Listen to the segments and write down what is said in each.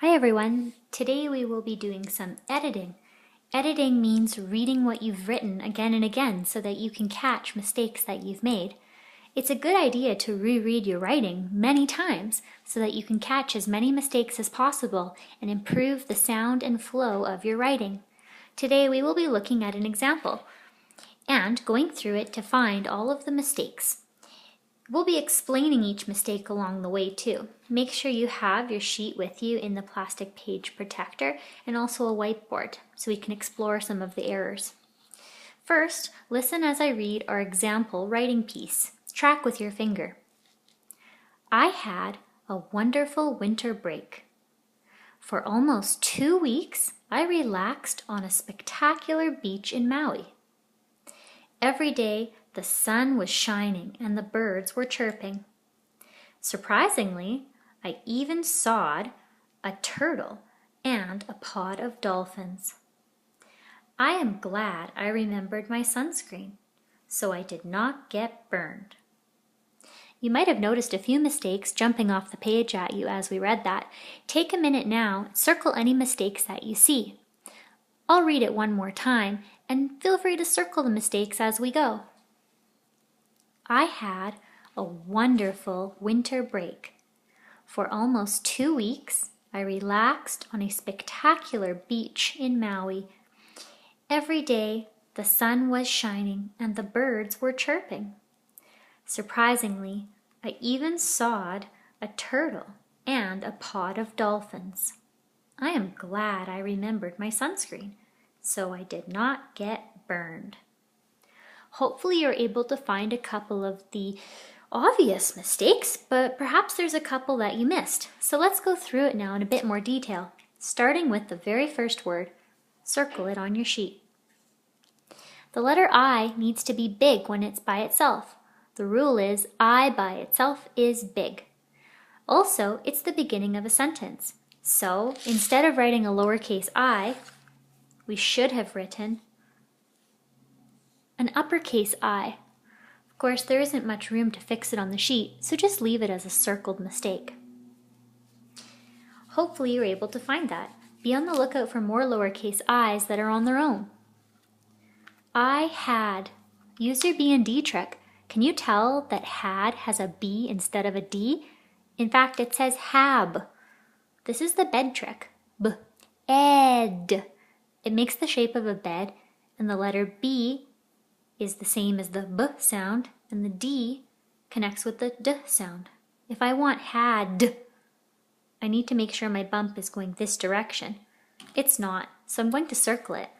Hi everyone, today we will be doing some editing. Editing means reading what you've written again and again so that you can catch mistakes that you've made. It's a good idea to reread your writing many times so that you can catch as many mistakes as possible and improve the sound and flow of your writing. Today we will be looking at an example and going through it to find all of the mistakes. We'll be explaining each mistake along the way too. Make sure you have your sheet with you in the plastic page protector and also a whiteboard so we can explore some of the errors. First, listen as I read our example writing piece. Track with your finger. I had a wonderful winter break. For almost 2 weeks, I relaxed on a spectacular beach in Maui. Every day, the sun was shining and the birds were chirping. Surprisingly, I even sawed a turtle and a pod of dolphins. I am glad I remembered my sunscreen, so I did not get burned. You might have noticed a few mistakes jumping off the page at you as we read that. Take a minute now and circle any mistakes that you see. I'll read it one more time and feel free to circle the mistakes as we go. I had a wonderful winter break. For almost 2 weeks, I relaxed on a spectacular beach in Maui. Every day, the sun was shining and the birds were chirping. Surprisingly, I even sawed a turtle and a pod of dolphins. I am glad I remembered my sunscreen, so I did not get burned. Hopefully you're able to find a couple of the obvious mistakes, but perhaps there's a couple that you missed. So let's go through it now in a bit more detail, starting with the very first word. Circle it on your sheet. The letter I needs to be big when it's by itself. The rule is I by itself is big. Also, it's the beginning of a sentence. So instead of writing a lowercase I, we should have written an uppercase I. Of course, there isn't much room to fix it on the sheet, so just leave it as a circled mistake. Hopefully you're able to find that. Be on the lookout for more lowercase i's that are on their own. I had. Use your B and D trick. Can you tell that had has a B instead of a D? In fact, it says hab. This is the bed trick. B. Ed. It makes the shape of a bed, and the letter B is the same as the B sound, and the D connects with the D sound. If I want had, I need to make sure my bump is going this direction. It's not, so I'm going to circle it.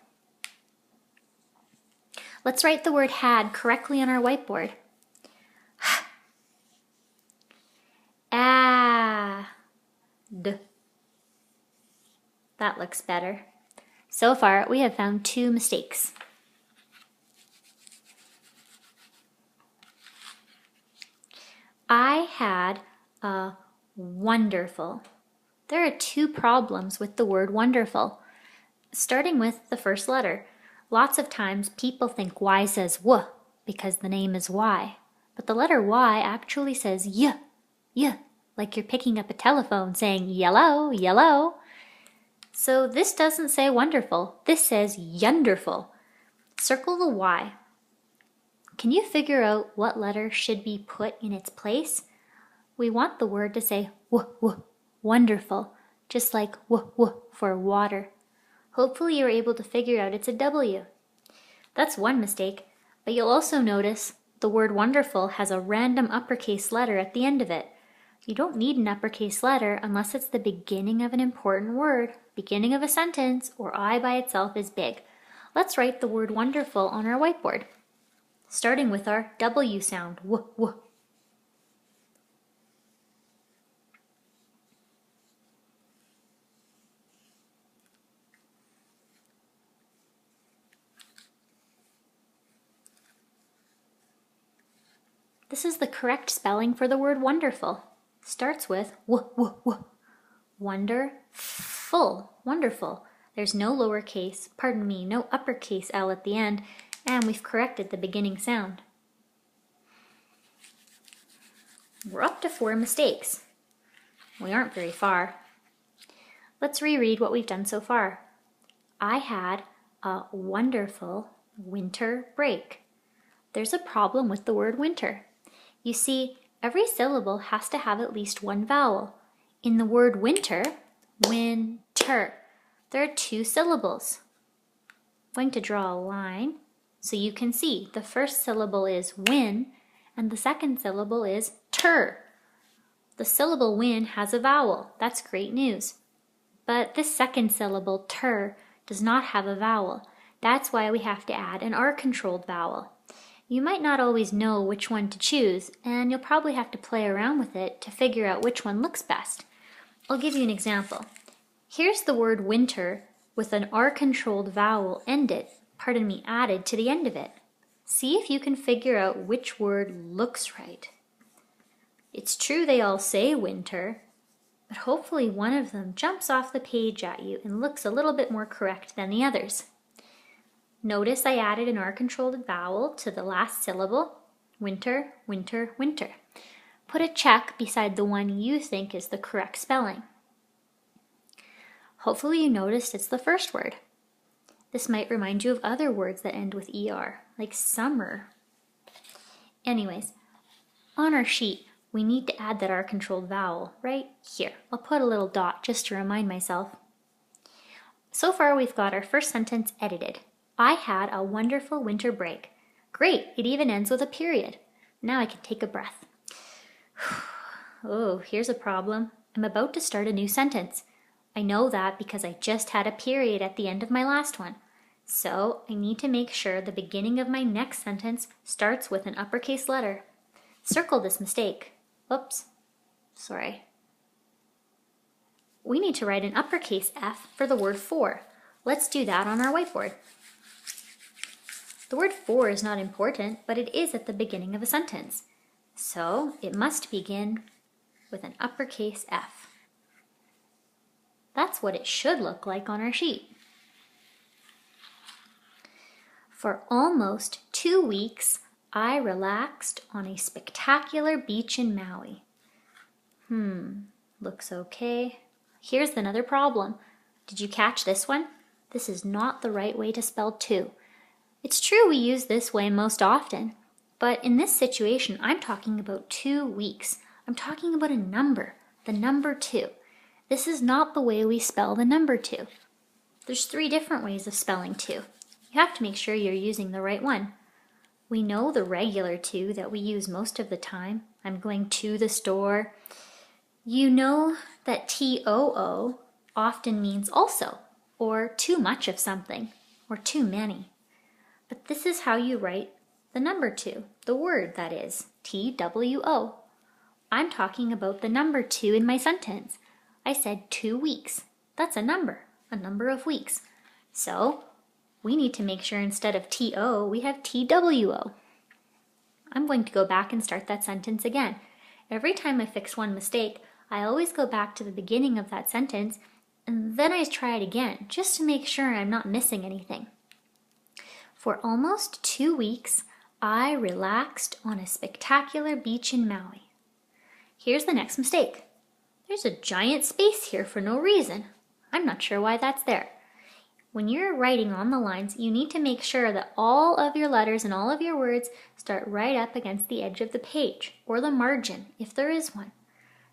Let's write the word had correctly on our whiteboard. Ad. That looks better. So far, we have found 2 mistakes. I had a wonderful. There are 2 problems with the word wonderful. Starting with the first letter. Lots of times people think Y says W because the name is Y. But the letter Y actually says Y, like you're picking up a telephone saying yellow, yellow. So this doesn't say wonderful. This says yunderful. Circle the Y. Can you figure out what letter should be put in its place? We want the word to say w, wonderful, just like w for water. Hopefully you're able to figure out it's a W. That's one mistake, but you'll also notice the word wonderful has a random uppercase letter at the end of it. You don't need an uppercase letter unless it's the beginning of an important word, beginning of a sentence, or I by itself is big. Let's write the word wonderful on our whiteboard, starting with our W sound, w. This is the correct spelling for the word wonderful. Starts with w. Wonderful, wonderful. There's no no uppercase L at the end, and we've corrected the beginning sound. We're up to 4 mistakes. We aren't very far. Let's reread what we've done so far. I had a wonderful winter break. There's a problem with the word winter. You see, every syllable has to have at least one vowel. In the word winter, winter, there are 2 syllables. I'm going to draw a line so you can see the first syllable is win and the second syllable is ter. The syllable win has a vowel. That's great news. But this second syllable, ter, does not have a vowel. That's why we have to add an R-controlled vowel. You might not always know which one to choose, and you'll probably have to play around with it to figure out which one looks best. I'll give you an example. Here's the word winter with an R-controlled vowel added to the end of it. See if you can figure out which word looks right. It's true they all say winter, but hopefully one of them jumps off the page at you and looks a little bit more correct than the others. Notice I added an R-controlled vowel to the last syllable, winter, winter, winter. Put a check beside the one you think is the correct spelling. Hopefully you noticed it's the first word. This might remind you of other words that end with ER, like summer. Anyways, on our sheet, we need to add that R-controlled vowel right here. I'll put a little dot just to remind myself. So far we've got our first sentence edited. I had a wonderful winter break. Great, it even ends with a period. Now I can take a breath. Oh, here's a problem. I'm about to start a new sentence. I know that because I just had a period at the end of my last one. So I need to make sure the beginning of my next sentence starts with an uppercase letter. Circle this mistake. Oops, sorry. We need to write an uppercase F for the word for. Let's do that on our whiteboard. The word for is not important, but it is at the beginning of a sentence. So it must begin with an uppercase F. That's what it should look like on our sheet. For almost 2 weeks, I relaxed on a spectacular beach in Maui. Looks okay. Here's another problem. Did you catch this one? This is not the right way to spell to. It's true we use this way most often, but in this situation, I'm talking about 2 weeks. I'm talking about a number, the number 2. This is not the way we spell the number 2. There's 3 different ways of spelling 2. You have to make sure you're using the right one. We know the regular to that we use most of the time. I'm going to the store. You know that TOO often means also, or too much of something, or too many. But this is how you write the number 2, the word that is, TWO. I'm talking about the number 2 in my sentence. I said 2 weeks. That's a number of weeks. So we need to make sure instead of TO, we have TWO. I'm going to go back and start that sentence again. Every time I fix one mistake, I always go back to the beginning of that sentence and then I try it again, just to make sure I'm not missing anything. For almost 2 weeks, I relaxed on a spectacular beach in Maui. Here's the next mistake. There's a giant space here for no reason. I'm not sure why that's there. When you're writing on the lines, you need to make sure that all of your letters and all of your words start right up against the edge of the page, or the margin, if there is one.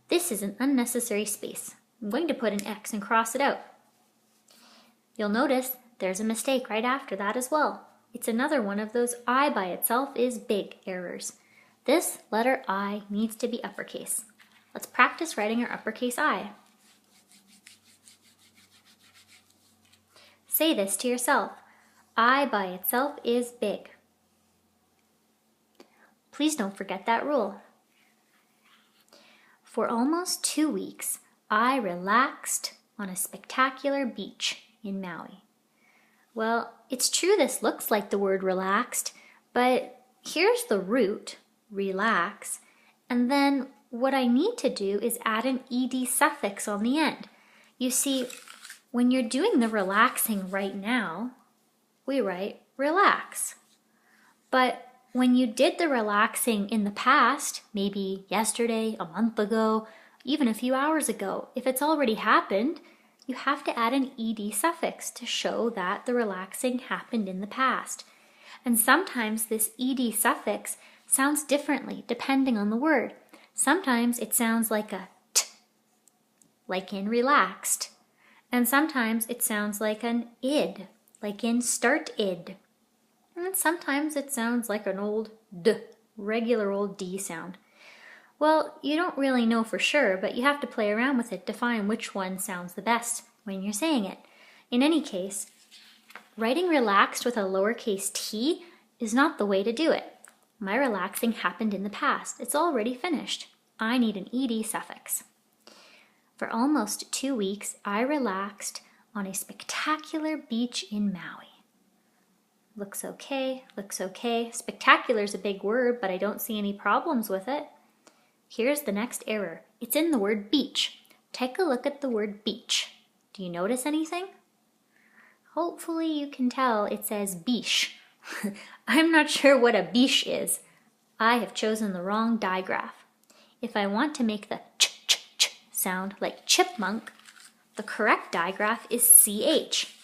This is an unnecessary space. I'm going to put an X and cross it out. You'll notice there's a mistake right after that as well. It's another one of those I by itself is big errors. This letter I needs to be uppercase. Let's practice writing our uppercase I. Say this to yourself. I by itself is big. Please don't forget that rule. For almost 2 weeks, I relaxed on a spectacular beach in Maui. Well, it's true this looks like the word relaxed, but here's the root, relax, and then what I need to do is add an ed suffix on the end. You see, when you're doing the relaxing right now, we write relax. But when you did the relaxing in the past, maybe yesterday, a month ago, even a few hours ago, if it's already happened, you have to add an ed suffix to show that the relaxing happened in the past. And sometimes this ed suffix sounds differently depending on the word. Sometimes it sounds like a t, like in relaxed. And sometimes it sounds like an id, like in started. And sometimes it sounds like an old d, regular old D sound. Well, you don't really know for sure, but you have to play around with it to find which one sounds the best when you're saying it. In any case, writing relaxed with a lowercase t is not the way to do it. My relaxing happened in the past. It's already finished. I need an ed suffix. For almost 2 weeks, I relaxed on a spectacular beach in Maui. Looks okay, looks okay. Spectacular is a big word, but I don't see any problems with it. Here's the next error. It's in the word beach. Take a look at the word beach. Do you notice anything? Hopefully you can tell it says beach. I'm not sure what a beach is. I have chosen the wrong digraph. If I want to make the ch sound like chipmunk, the correct digraph is ch.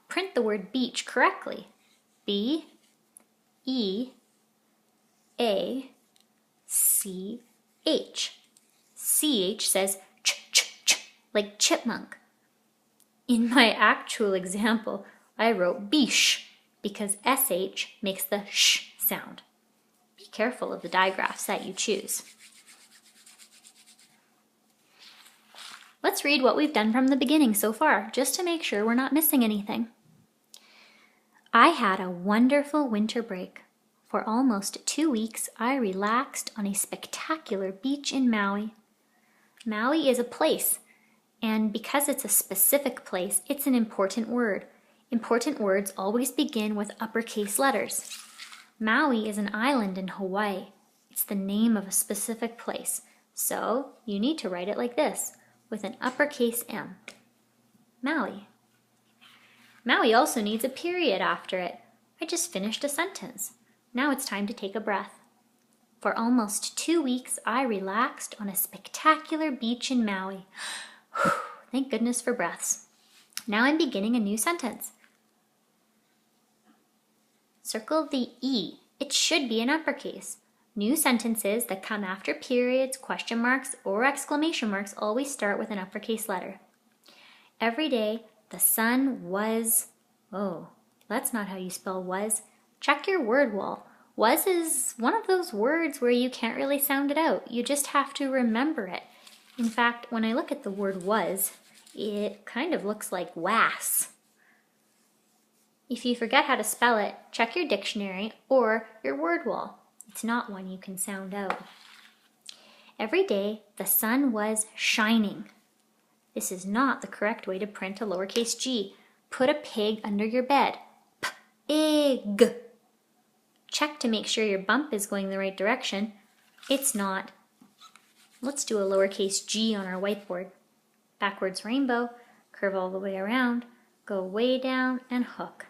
Print the word beach correctly. B, E, A, C, H. CH says ch, like chipmunk. In my actual example, I wrote beesh because SH makes the sh sound. Be careful of the digraphs that you choose. Let's read what we've done from the beginning so far, just to make sure we're not missing anything. I had a wonderful winter break. For almost 2 weeks, I relaxed on a spectacular beach in Maui. Maui is a place, and because it's a specific place, it's an important word. Important words always begin with uppercase letters. Maui is an island in Hawaii. It's the name of a specific place, so you need to write it like this, with an uppercase M. Maui. Maui also needs a period after it. I just finished a sentence. Now it's time to take a breath. For almost 2 weeks, I relaxed on a spectacular beach in Maui. Thank goodness for breaths. Now I'm beginning a new sentence. Circle the E. It should be in uppercase. New sentences that come after periods, question marks, or exclamation marks always start with an uppercase letter. Every day, the sun was... Oh, that's not how you spell was. Check your word wall. Was is one of those words where you can't really sound it out. You just have to remember it. In fact, when I look at the word was, it kind of looks like was. If you forget how to spell it, check your dictionary or your word wall. It's not one you can sound out. Every day, the sun was shining. This is not the correct way to print a lowercase g. Put a pig under your bed. Pig. Check to make sure your bump is going the right direction. It's not. Let's do a lowercase g on our whiteboard. Backwards rainbow, curve all the way around, go way down and hook.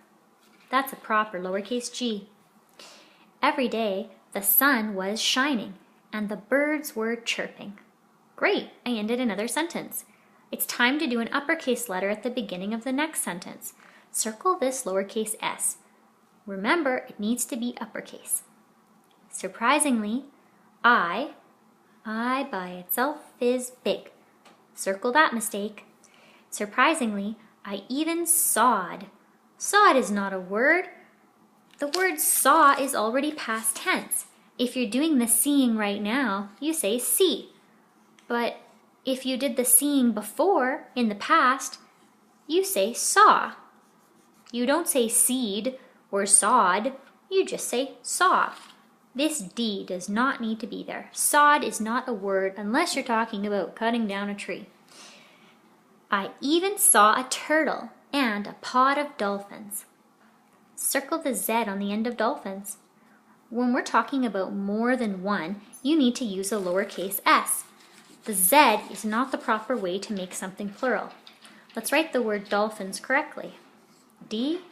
That's a proper lowercase g. Every day, the sun was shining and the birds were chirping. Great, I ended another sentence. It's time to do an uppercase letter at the beginning of the next sentence. Circle this lowercase s. Remember, it needs to be uppercase. Surprisingly, I by itself is big. Circle that mistake. Surprisingly, I even sawed. Sawed is not a word. The word saw is already past tense. If you're doing the seeing right now, you say see. But if you did the seeing before, in the past, you say saw. You don't say seed or sawed, you just say saw. This D does not need to be there. Sawed is not a word unless you're talking about cutting down a tree. I even saw a turtle and a pod of dolphins. Circle the Z on the end of dolphins. When we're talking about more than one, you need to use a lowercase s. The Z is not the proper way to make something plural. Let's write the word dolphins correctly. D-O-L-P-H-I-N-S.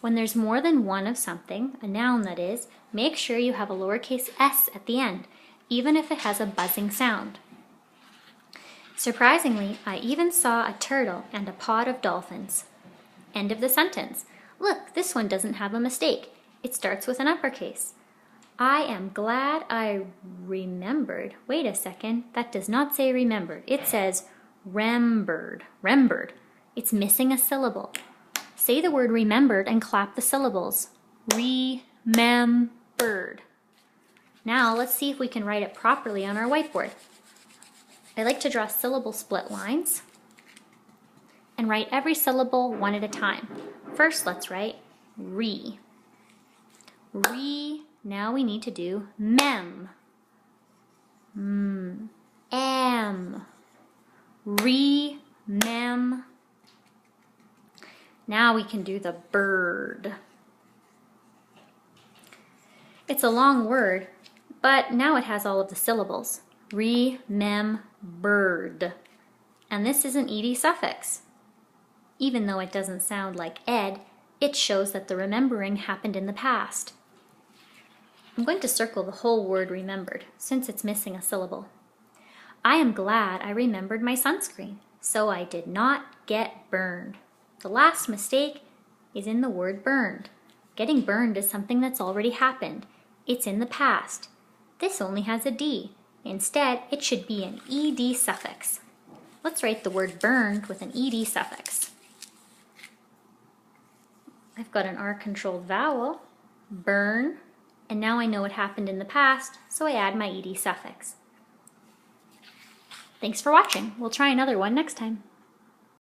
When there's more than one of something, a noun that is, make sure you have a lowercase s at the end, even if it has a buzzing sound. Surprisingly, I even saw a turtle and a pod of dolphins. End of the sentence. Look, this one doesn't have a mistake. It starts with an uppercase. I am glad I remembered. Wait a second, that does not say remembered. It says remembered. Remembered. It's missing a syllable. Say the word remembered and clap the syllables. Remembered. Now let's see if we can write it properly on our whiteboard. I like to draw syllable split lines and write every syllable one at a time. First, let's write re. Re. Now we need to do mem. Am. Re. Mem. Now we can do the bird. It's a long word, but now it has all of the syllables. Remembered. And this is an ed suffix. Even though it doesn't sound like ed, it shows that the remembering happened in the past. I'm going to circle the whole word remembered, since it's missing a syllable. I am glad I remembered my sunscreen, so I did not get burned. The last mistake is in the word burned. Getting burned is something that's already happened. It's in the past. This only has a D. Instead, it should be an ed suffix. Let's write the word burned with an ed suffix. I've got an R-controlled vowel, burn, and now I know it happened in the past, so I add my ed suffix. Thanks for watching. We'll try another one next time.